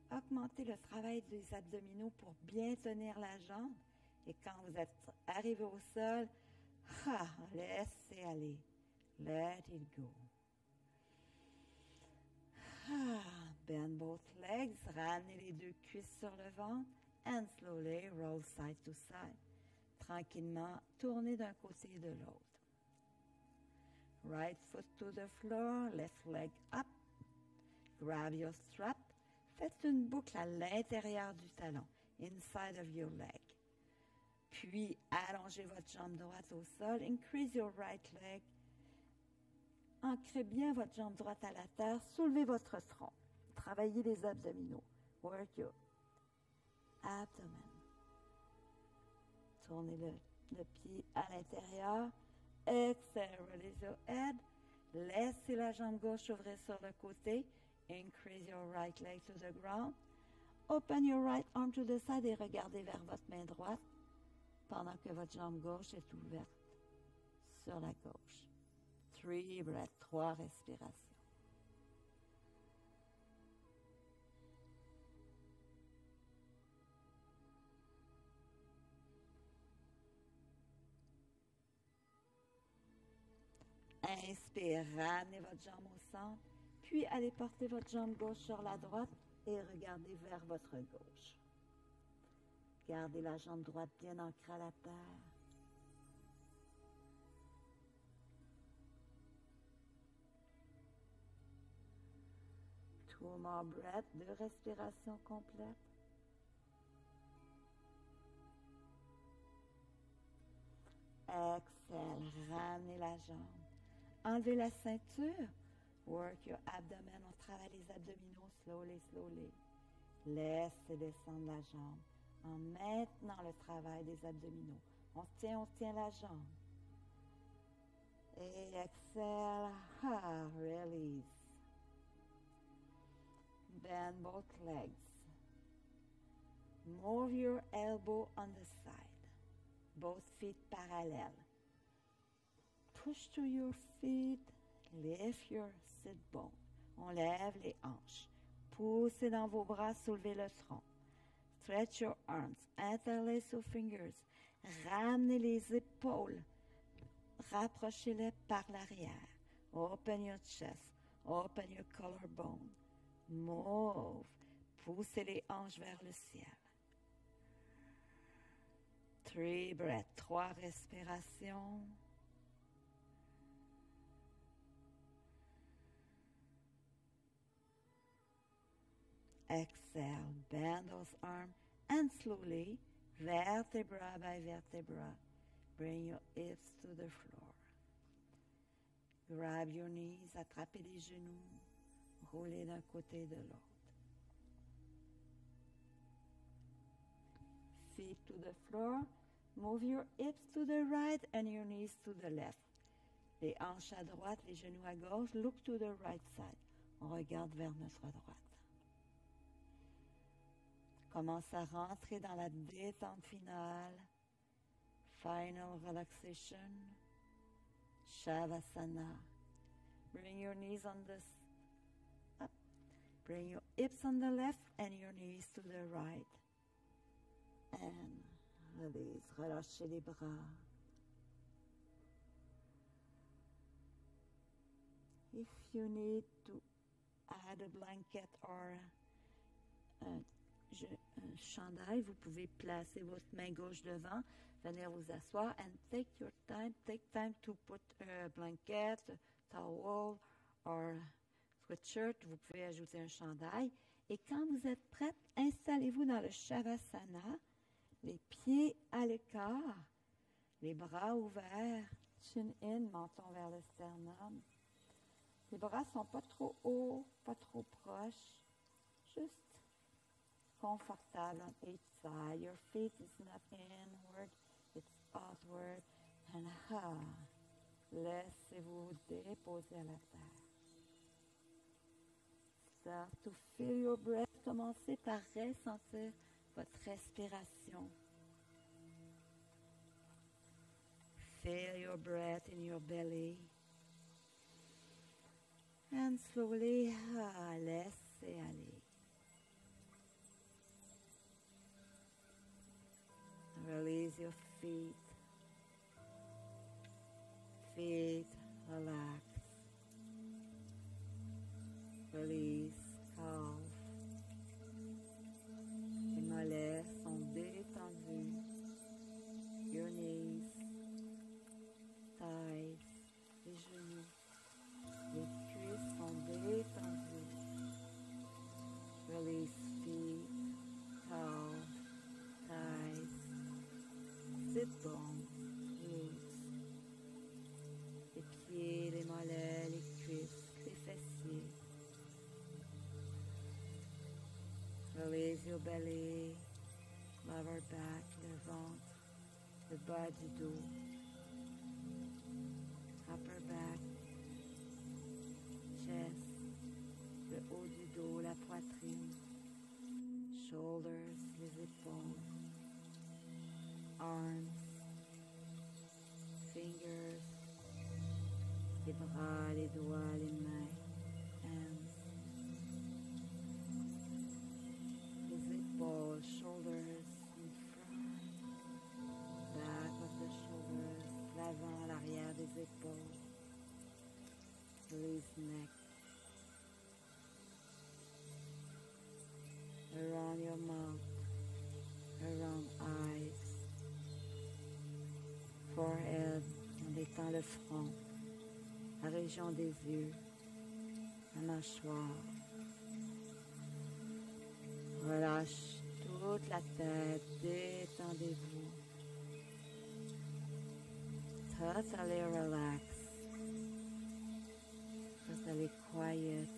Augmentez le travail des abdominaux pour bien tenir la jambe. Et quand vous êtes arrivé au sol, laissez aller. Let it go. Bend both legs. Ramenez les 2 cuisses sur le ventre. And slowly roll side to side. Tranquillement, tournez d'un côté et de l'autre. Right foot to the floor, left leg up. Grab your strap. Faites une boucle à l'intérieur du talon, inside of your leg. Puis, allongez votre jambe droite au sol. Increase your right leg. Ancrez bien votre jambe droite à la terre. Soulevez votre front. Travaillez les abdominaux. Work your abdomen. Tournez le pied à l'intérieur. Exhale, release your head. Laissez la jambe gauche ouvrir sur le côté. Increase your right leg to the ground. Open your right arm to the side et regardez vers votre main droite pendant que votre jambe gauche est ouverte sur la gauche. 3 breaths, 3 respirations. Inspire, ramenez votre jambe au centre, puis allez porter votre jambe gauche sur la droite et regardez vers votre gauche. Gardez la jambe droite bien ancrée à la terre. Two more breaths, 2 respirations complètes. Exhale, ramenez la jambe. Enlevez la ceinture. Work your abdomen. On travaille les abdominaux slowly, slowly. Laissez descendre la jambe en maintenant le travail des abdominaux. On tient la jambe. Et exhale, release. Bend both legs. Move your elbow on the side. Both feet parallel. Push to your feet. Lift your sit bone. On lève les hanches. Poussez dans vos bras, soulevez le front. Stretch your arms. Interlace your fingers. Ramenez les épaules. Rapprochez-les par l'arrière. Open your chest. Open your collarbone. Move. Poussez les hanches vers le ciel. 3 breaths. 3 respirations. Exhale, bend those arms and slowly, vertebra by vertebra, bring your hips to the floor. Grab your knees, attrapez les genoux, roulez d'un côté et de l'autre. Feet to the floor, move your hips to the right and your knees to the left. Les hanches à droite, les genoux à gauche, look to the right side. On regarde vers notre droite. Commence à rentrer dans la détente finale. Final relaxation. Shavasana. Bring your knees on the up. Bring your hips on the left and your knees to the right. And release. Relâchez les bras. If you need to add a blanket or un chandail, vous pouvez placer votre main gauche devant, venir vous asseoir and take time to put a blanket, towel or sweatshirt. Vous pouvez ajouter un chandail. Et quand vous êtes prête, installez-vous dans le Shavasana, les pieds à l'écart, les bras ouverts, chin in, menton vers le sternum. Les bras sont pas trop hauts, pas trop proches. Juste confortable on each side. Your feet is not inward, it's outward. And laissez-vous déposer à la terre. Start to feel your breath. Commencez par ressentir votre respiration. Feel your breath in your belly. And slowly, laissez aller. Release your feet. Feet relax. Release, calme. Les mollets sont détendus. Your knees, thighs, les genoux. Les cuisses sont détendues. Release feet, calves, thighs, sit bones, glutes. Les pieds, les mollets, les cuisses, les fessiers. Release your belly, lower back, le ventre, le bas du dos, upper back, chest, le haut du dos, la poitrine, shoulders, les épaules, arms, fingers, les bras, les doigts, les mains, hands, les épaules, shoulders in front, back of the shoulders, l'avant, l'arrière des épaules, release neck, around your mouth, around eyes, forehead, on détend le front, la région des yeux, la mâchoire. Relâche toute la tête, détendez-vous. Totally relax. Totally quiet,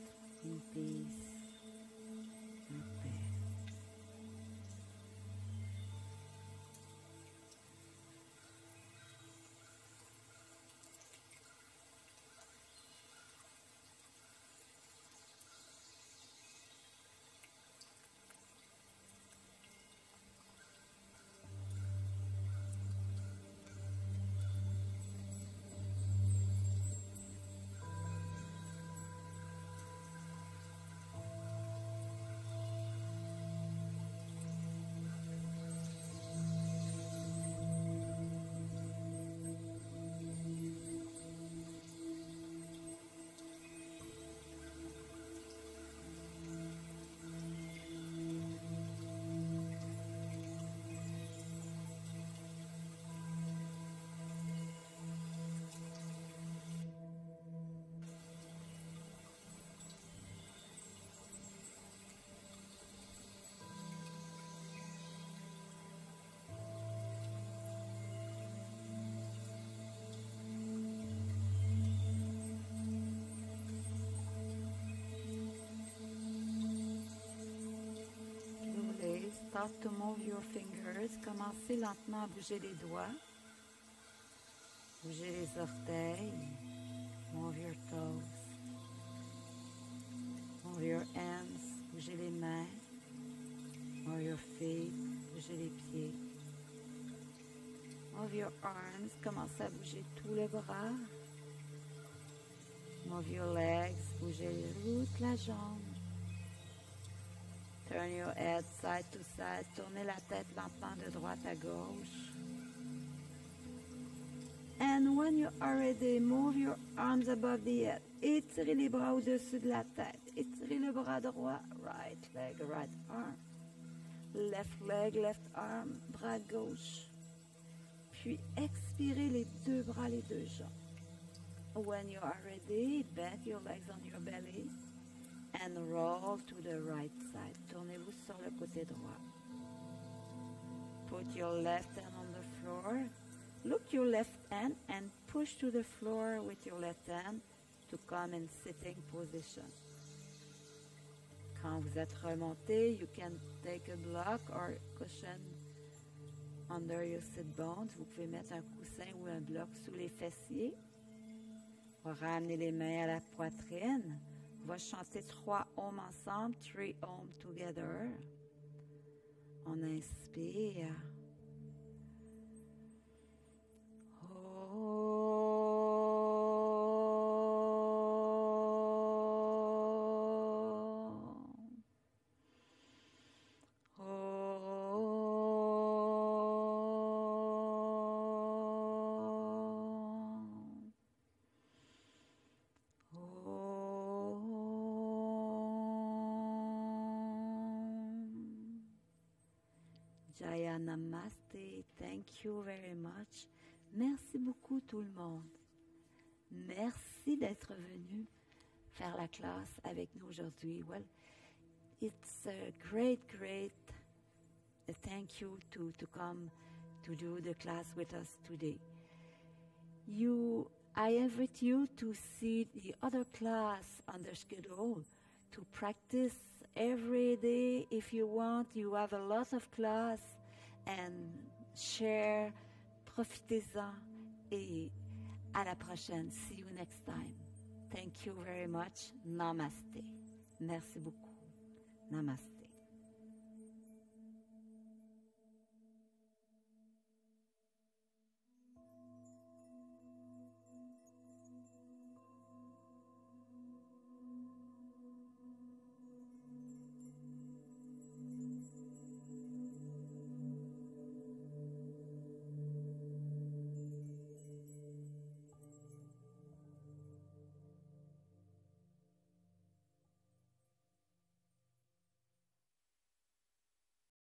in peace, in paix. Start to move your fingers. Commencez lentement à bouger les doigts. Bougez les orteils. Move your toes. Move your hands. Bougez les mains. Move your feet. Bougez les pieds. Move your arms. Commencez à bouger tout le bras. Move your legs. Bougez toute la jambe. Turn your head side to side. Tournez la tête lentement de droite à gauche. And when you are ready, move your arms above the head. Étirez les bras au-dessus de la tête. Étirez le bras droit. Right leg, right arm. Left leg, left arm. Bras gauche. Puis expirez les deux bras, les deux jambes. When you are ready, bend your legs on your belly. And roll to the right side. Tournez-vous sur le côté droit. Put your left hand on the floor. Look your left hand and push to the floor with your left hand to come in sitting position. Quand vous êtes remonté, you can take a block or cushion under your sit bones. Vous pouvez mettre un coussin ou un bloc sous les fessiers. On va ramener les mains à la poitrine. On va chanter 3 ohms ensemble, 3 ohms together. On inspire. Jaya Namaste, thank you very much. Merci beaucoup tout le monde. Merci d'être venu faire la classe avec nous aujourd'hui. Well, it's a great thank you to come to do the class with us today. I invite you to see the other class on the schedule, to practice every day if you want. You have a lot of class and share. Profitez-en et à la prochaine. See you next time. Thank you very much. Namaste. Merci beaucoup. Namaste.